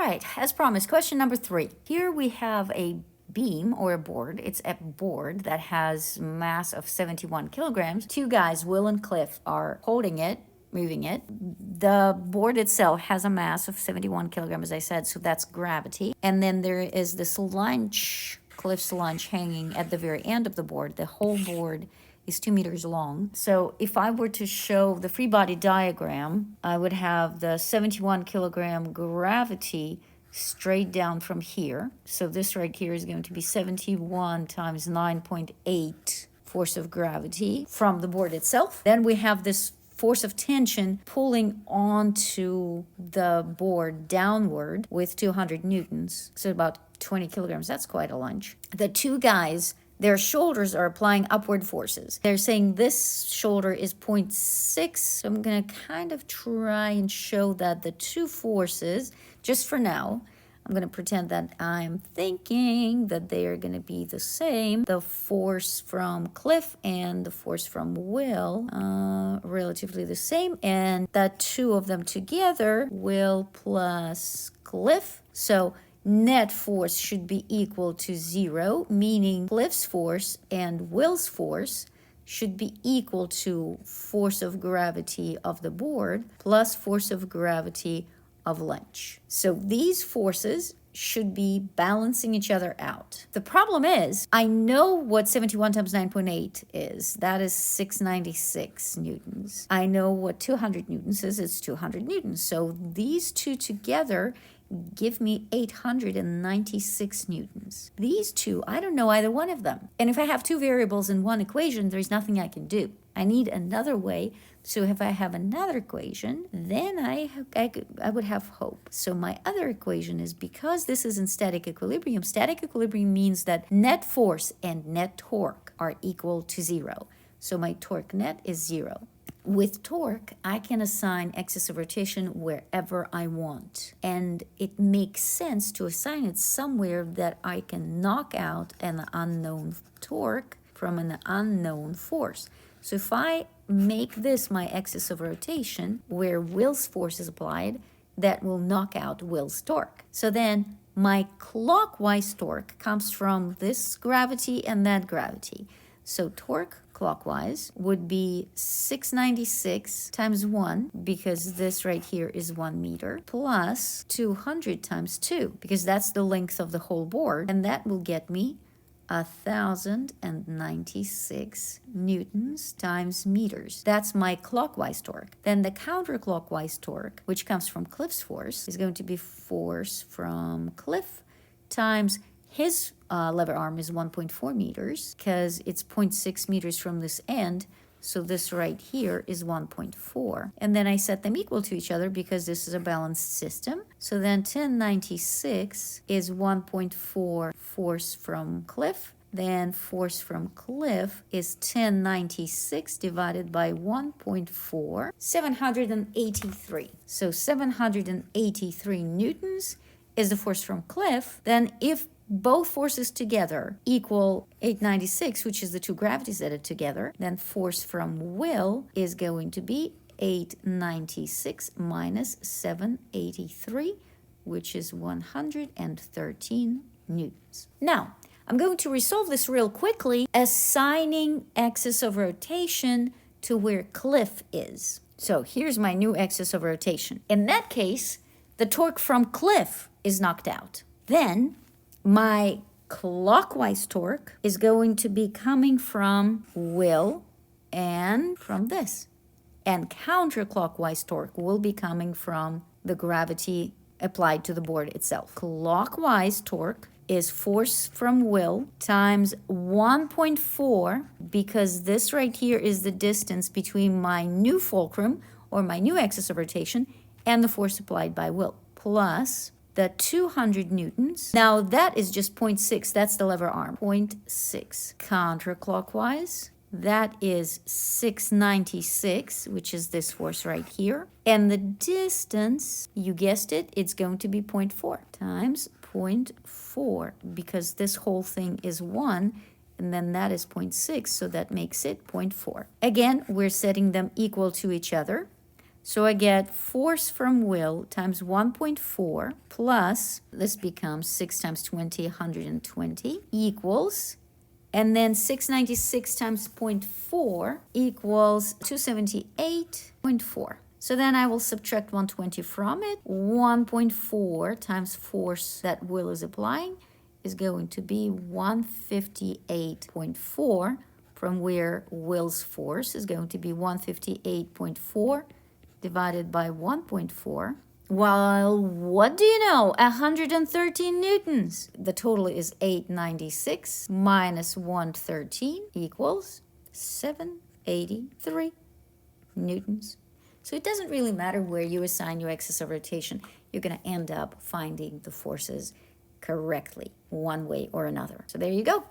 right, as promised, question number 3. Here we have a beam or a board. It's a board that has mass of 71 kilograms. Two guys, Will and Cliff, are holding it, moving it. The board itself has a mass of 71 kilograms, as I said, so that's gravity. And then there is this lunch, Cliff's lunch, hanging at the very end of the board. The whole board is 2 meters long. So if I were to show the free body diagram, I would have the 71 kilogram gravity straight down from here. So this right here is going to be 71 times 9.8 force of gravity from the board itself. Then we have this force of tension pulling onto the board downward with 200 newtons. So about 20 kilograms. That's quite a lunch. The two guys, their shoulders are applying upward forces. They're saying this shoulder is 0.6. So I'm going to kind of try and show that the two forces, just for now, I'm going to pretend that I'm thinking that they are going to be the same. The force from Cliff and the force from Will, relatively the same. And the two of them together, Will plus Cliff. So net force should be equal to 0, meaning Cliff's force and Will's force should be equal to force of gravity of the board plus force of gravity of lunch. So these forces should be balancing each other out. The problem is, I know what 71 times 9.8 is. That is 696 newtons. I know what 200 newtons is. It's 200 newtons. So these two together give me 896 newtons. These two, I don't know either one of them. And if I have two variables in one equation, there's nothing I can do. I need another way. So if I have another equation, then I would have hope. So my other equation is, because this is in static equilibrium means that net force and net torque are equal to 0. So my torque net is 0. With torque, I can assign axis of rotation wherever I want. And it makes sense to assign it somewhere that I can knock out an unknown torque from an unknown force. So if I make this my axis of rotation, where Will's force is applied, that will knock out Will's torque. So then my clockwise torque comes from this gravity and that gravity. So torque clockwise would be 696 times 1, because this right here is 1 meter, plus 200 times 2, because that's the length of the whole board, and that will get me 1,096 newtons times meters. That's my clockwise torque. Then the counterclockwise torque, which comes from Cliff's force, is going to be force from Cliff times his lever arm is 1.4 meters, because it's 0.6 meters from this end. So this right here is 1.4. And then I set them equal to each other because this is a balanced system. So then 1096 is 1.4 force from Cliff. Then force from Cliff is 1096 divided by 1.4, 783. So 783 newtons is the force from Cliff. Then if both forces together equal 896, which is the two gravities that are together, then force from Will is going to be 896 minus 783, which is 113 newtons. Now, I'm going to resolve this real quickly, assigning axis of rotation to where Cliff is. So here's my new axis of rotation. In that case, the torque from Cliff is knocked out. Then my clockwise torque is going to be coming from Will and from this. And counterclockwise torque will be coming from the gravity applied to the board itself. Clockwise torque is force from Will times 1.4, because this right here is the distance between my new fulcrum, or my new axis of rotation, and the force applied by Will, plus the 200 newtons. Now that is just 0.6, that's the lever arm, 0.6. Counterclockwise, that is 696, which is this force right here. And the distance, you guessed it, it's going to be 0.4 times 0.4, because this whole thing is 1, and then that is 0.6, so that makes it 0.4. Again, we're setting them equal to each other. So I get force from Will times 1.4 plus, this becomes 6 times 20, 120, equals, and then 696 times 0.4 equals 278.4. So then I will subtract 120 from it. 1.4 times force that Will is applying is going to be 158.4, from where Will's force is going to be 158.4 divided by 1.4. Well, what do you know? 113 newtons. The total is 896 minus 113 equals 783 newtons. So it doesn't really matter where you assign your axis of rotation. You're going to end up finding the forces correctly, one way or another. So there you go.